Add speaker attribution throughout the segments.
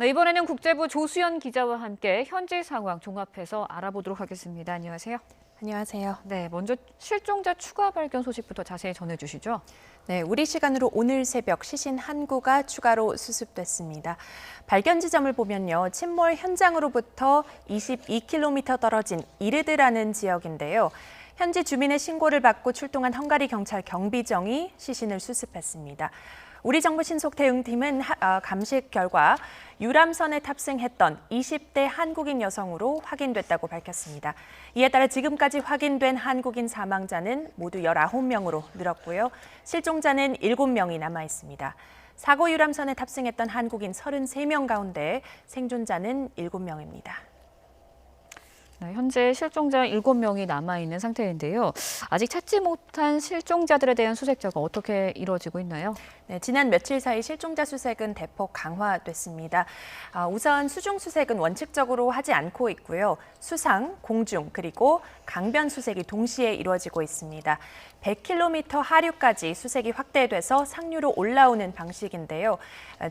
Speaker 1: 네, 이번에는 국제부 조수연 기자와 함께 현지 상황 종합해서 알아보도록 하겠습니다. 안녕하세요.
Speaker 2: 안녕하세요.
Speaker 1: 네, 먼저 실종자 추가 발견 소식부터 자세히 전해주시죠.
Speaker 2: 네, 우리 시간으로 오늘 새벽 시신 한 구가 추가로 수습됐습니다. 발견 지점을 보면요, 침몰 현장으로부터 22km 떨어진 이르드라는 지역인데요. 현지 주민의 신고를 받고 출동한 헝가리 경찰 경비정이 시신을 수습했습니다. 우리 정부 신속 대응팀은 감식 결과 유람선에 탑승했던 20대 한국인 여성으로 확인됐다고 밝혔습니다. 이에 따라 지금까지 확인된 한국인 사망자는 모두 19명으로 늘었고요. 실종자는 7명이 남아 있습니다. 사고 유람선에 탑승했던 한국인 33명 가운데 생존자는 7명입니다.
Speaker 1: 네, 현재 실종자 7명이 남아있는 상태인데요. 아직 찾지 못한 실종자들에 대한 수색자가 어떻게 이루어지고 있나요?
Speaker 2: 네, 지난 며칠 사이 실종자 수색은 대폭 강화됐습니다. 우선 수중 수색은 원칙적으로 하지 않고 있고요. 수상, 공중, 그리고 강변 수색이 동시에 이루어지고 있습니다. 100km 하류까지 수색이 확대돼서 상류로 올라오는 방식인데요.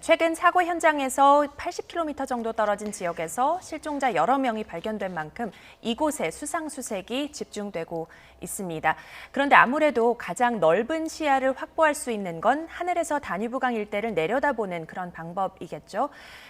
Speaker 2: 최근 사고 현장에서 80km 정도 떨어진 지역에서 실종자 여러 명이 발견된 만큼 이곳에 수상 수색이 집중되고 있습니다. 그런데 아무래도 가장 넓은 시야를 확보할 수 있는 건 하늘에서 다뉴브강 일대를 내려다보는 그런 방법이겠죠.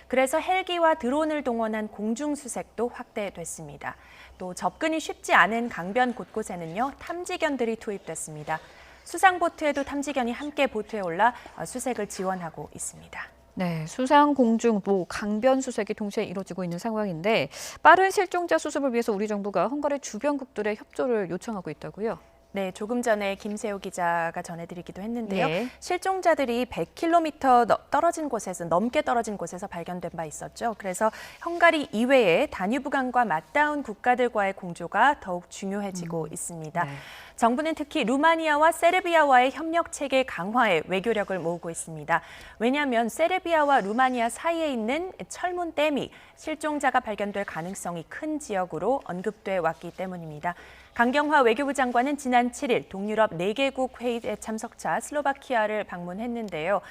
Speaker 2: 그래서 헬기와 드론을 동원한 공중 수색도 확대됐습니다. 또 접근이 쉽지 않은 강변 곳곳에는요, 탐지견들이 투입됐습니다. 수상보트에도 탐지견이 함께 보트에 올라 수색을 지원하고 있습니다.
Speaker 1: 네, 수상, 공중, 강변 수색이 동시에 이루어지고 있는 상황인데 빠른 실종자 수습을 위해서 우리 정부가 헝가리 주변국들의 협조를 요청하고 있다고요?
Speaker 2: 네, 조금 전에 김세호 기자가 전해드리기도 했는데요.
Speaker 1: 예.
Speaker 2: 실종자들이 100km 떨어진 곳에서 넘게 떨어진 곳에서 발견된 바 있었죠. 그래서 헝가리 이외에 다뉴브강과 맞닿은 국가들과의 공조가 더욱 중요해지고 있습니다.
Speaker 1: 네.
Speaker 2: 정부는 특히 루마니아와 세르비아와의 협력 체계 강화에 외교력을 모으고 있습니다. 왜냐하면 세르비아와 루마니아 사이에 있는 철문댐이 실종자가 발견될 가능성이 큰 지역으로 언급돼 왔기 때문입니다. 강경화 외교부 장관은 지난 7일 동유럽 4개국 회의에 참석차 슬로바키아를 방문했는데요.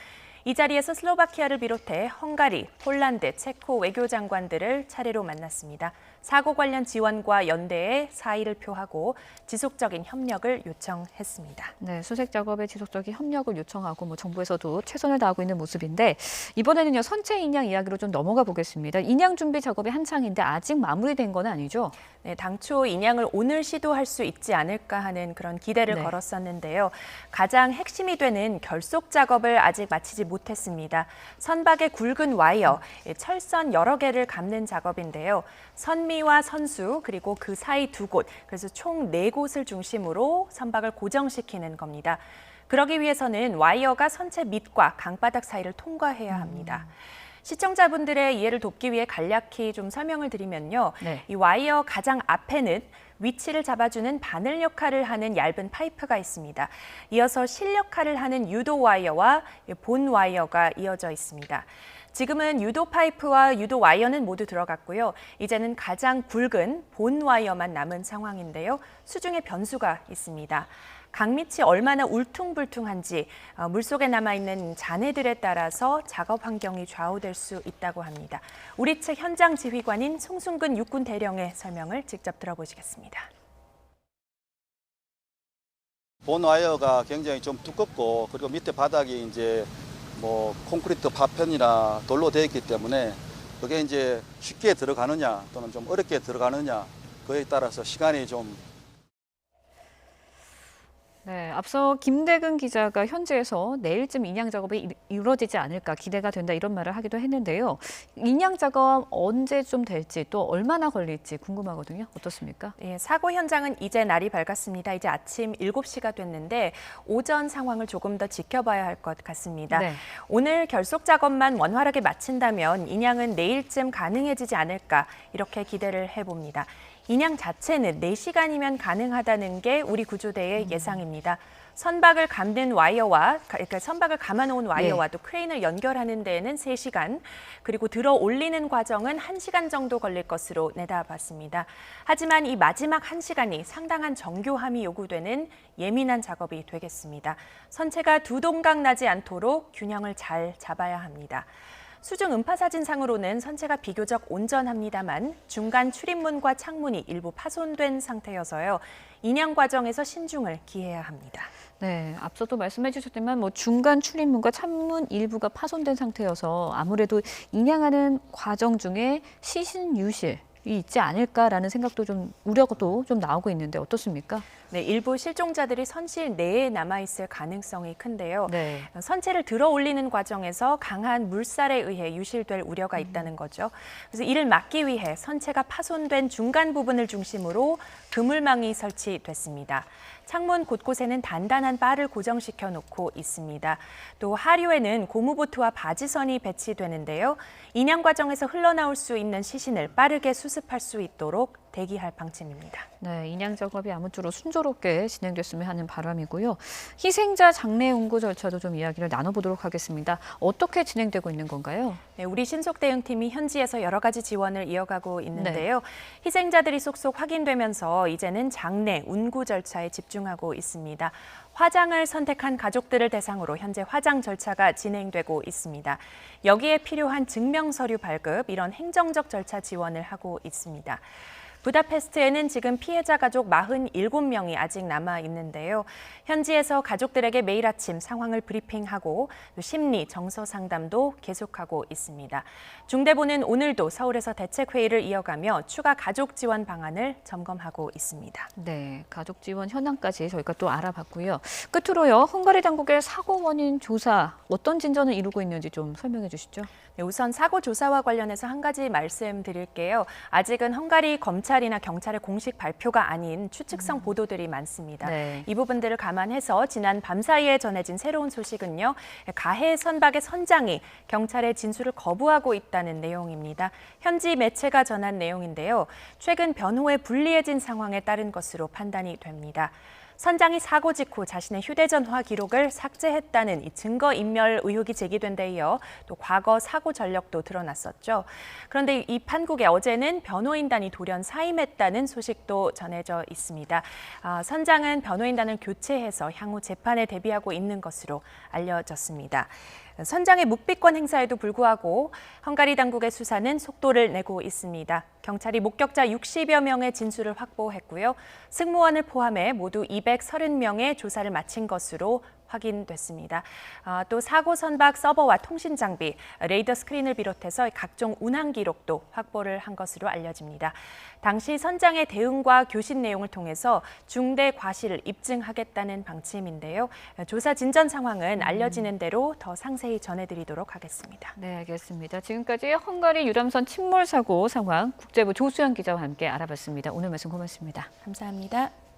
Speaker 2: 이 자리에서 슬로바키아를 비롯해 헝가리, 폴란드, 체코 외교장관들을 차례로 만났습니다. 사고 관련 지원과 연대에 사의를 표하고 지속적인 협력을 요청했습니다.
Speaker 1: 네, 수색 작업에 지속적인 협력을 요청하고 정부에서도 최선을 다하고 있는 모습인데 이번에는요, 선체 인양 이야기로 좀 넘어가 보겠습니다. 인양 준비 작업이 한창인데 아직 마무리된 건 아니죠?
Speaker 2: 네, 당초 인양을 오늘 시도할 수 있지 않을까 하는 그런 기대를
Speaker 1: 네.
Speaker 2: 걸었었는데요. 가장 핵심이 되는 결속 작업을 아직 마치지 못했습니다. 선박의 굵은 와이어, 철선 여러 개를 감는 작업인데요. 선미와 선수, 그리고 그 사이 2곳, 그래서 총 4곳을 중심으로 선박을 고정시키는 겁니다. 그러기 위해서는 와이어가 선체 밑과 강바닥 사이를 통과해야 합니다. 시청자분들의 이해를 돕기 위해 간략히 좀 설명을 드리면요.
Speaker 1: 네.
Speaker 2: 이 와이어 가장 앞에는 위치를 잡아주는 바늘 역할을 하는 얇은 파이프가 있습니다. 이어서 실 역할을 하는 유도 와이어와 본 와이어가 이어져 있습니다. 지금은 유도 파이프와 유도 와이어는 모두 들어갔고요. 이제는 가장 굵은 본 와이어만 남은 상황인데요. 수중에 변수가 있습니다. 강 밑이 얼마나 울퉁불퉁한지 물속에 남아있는 잔해들에 따라서 작업 환경이 좌우될 수 있다고 합니다. 우리 측 현장 지휘관인 송순근 육군 대령의 설명을 직접 들어보시겠습니다.
Speaker 3: 본 와이어가 굉장히 좀 두껍고 그리고 밑에 바닥이 이제 콘크리트 파편이나 돌로 되어 있기 때문에 그게 이제 쉽게 들어가느냐 또는 좀 어렵게 들어가느냐 그에 따라서 시간이 좀
Speaker 1: 네, 앞서 김대근 기자가 현지에서 내일쯤 인양 작업이 이루어지지 않을까 기대가 된다 이런 말을 하기도 했는데요. 인양 작업 언제 좀 될지 또 얼마나 걸릴지 궁금하거든요. 어떻습니까?
Speaker 2: 예, 사고 현장은 이제 날이 밝았습니다. 이제 아침 7시가 됐는데 오전 상황을 조금 더 지켜봐야 할 것 같습니다.
Speaker 1: 네.
Speaker 2: 오늘 결속 작업만 원활하게 마친다면 인양은 내일쯤 가능해지지 않을까 이렇게 기대를 해봅니다. 인양 자체는 4시간이면 가능하다는 게 우리 구조대의 예상입니다. 선박을 감는 와이어와 그러니까 선박을 감아놓은 와이어와 또 크레인을 연결하는 데에는 3시간, 그리고 들어 올리는 과정은 1시간 정도 걸릴 것으로 내다봤습니다. 하지만 이 마지막 1시간이 상당한 정교함이 요구되는 예민한 작업이 되겠습니다. 선체가 두 동강 나지 않도록 균형을 잘 잡아야 합니다. 수중 음파 사진상으로는 선체가 비교적 온전합니다만 중간 출입문과 창문이 일부 파손된 상태여서요. 인양 과정에서 신중을 기해야 합니다.
Speaker 1: 네, 앞서도 말씀해 주셨지만 중간 출입문과 창문 일부가 파손된 상태여서 아무래도 인양하는 과정 중에 시신 유실이 있지 않을까라는 생각도 좀 우려도 좀 나오고 있는데 어떻습니까?
Speaker 2: 네, 일부 실종자들이 선실 내에 남아있을 가능성이 큰데요.
Speaker 1: 네.
Speaker 2: 선체를 들어 올리는 과정에서 강한 물살에 의해 유실될 우려가 있다는 거죠. 그래서 이를 막기 위해 선체가 파손된 중간 부분을 중심으로 그물망이 설치됐습니다. 창문 곳곳에는 단단한 바를 고정시켜 놓고 있습니다. 또 하류에는 고무보트와 바지선이 배치되는데요. 인양 과정에서 흘러나올 수 있는 시신을 빠르게 수습할 수 있도록 대기할 방침입니다.
Speaker 1: 네, 인양 작업이 아무쪼록 순조롭게 진행됐으면 하는 바람이고요. 희생자 장례 운구 절차도 좀 이야기를 나눠보도록 하겠습니다. 어떻게 진행되고 있는 건가요?
Speaker 2: 네, 우리 신속대응팀이 현지에서 여러 가지 지원을 이어가고 있는데요. 희생자들이 속속 확인되면서 이제는 장례, 운구 절차에 집중하고 있습니다. 화장을 선택한 가족들을 대상으로 현재 화장 절차가 진행되고 있습니다. 여기에 필요한 증명서류 발급, 이런 행정적 절차 지원을 하고 있습니다. 부다페스트에는 지금 피해자 가족 47명이 아직 남아 있는데요. 현지에서 가족들에게 매일 아침 상황을 브리핑하고 또 심리, 정서 상담도 계속하고 있습니다. 중대본은 오늘도 서울에서 대책회의를 이어가며 추가 가족 지원 방안을 점검하고 있습니다.
Speaker 1: 네, 가족 지원 현황까지 저희가 또 알아봤고요. 끝으로요, 헝가리 당국의 사고 원인 조사 어떤 진전을 이루고 있는지 좀 설명해 주시죠.
Speaker 2: 네, 우선 사고 조사와 관련해서 한 가지 말씀드릴게요. 아직은 헝가리 검찰이나 경찰의 공식 발표가 아닌 추측성 보도들이 많습니다.
Speaker 1: 네.
Speaker 2: 이 부분들을 감안해서 지난 밤 사이에 전해진 새로운 소식은요. 가해 선박의 선장이 경찰의 진술을 거부하고 있다는 내용입니다. 현지 매체가 전한 내용인데요. 최근 변호에 불리해진 상황에 따른 것으로 판단이 됩니다. 선장이 사고 직후 자신의 휴대전화 기록을 삭제했다는 이 증거인멸 의혹이 제기된 데 이어 또 과거 사고 전력도 드러났었죠. 그런데 이 판국에 어제는 변호인단이 돌연 사임했다는 소식도 전해져 있습니다. 선장은 변호인단을 교체해서 향후 재판에 대비하고 있는 것으로 알려졌습니다. 선장의 묵비권 행사에도 불구하고 헝가리 당국의 수사는 속도를 내고 있습니다. 경찰이 목격자 60여 명의 진술을 확보했고요. 승무원을 포함해 모두 230명의 조사를 마친 것으로 확인됐습니다. 또 사고 선박 서버와 통신 장비, 레이더 스크린을 비롯해서 각종 운항 기록도 확보를 한 것으로 알려집니다. 당시 선장의 대응과 교신 내용을 통해서 중대 과실을 입증하겠다는 방침인데요. 조사 진전 상황은 알려지는 대로 더 상세히 전해드리도록 하겠습니다.
Speaker 1: 네, 알겠습니다. 지금까지 헝가리 유람선 침몰 사고 상황 국제부 조수연 기자와 함께 알아봤습니다. 오늘 말씀 고맙습니다.
Speaker 2: 감사합니다.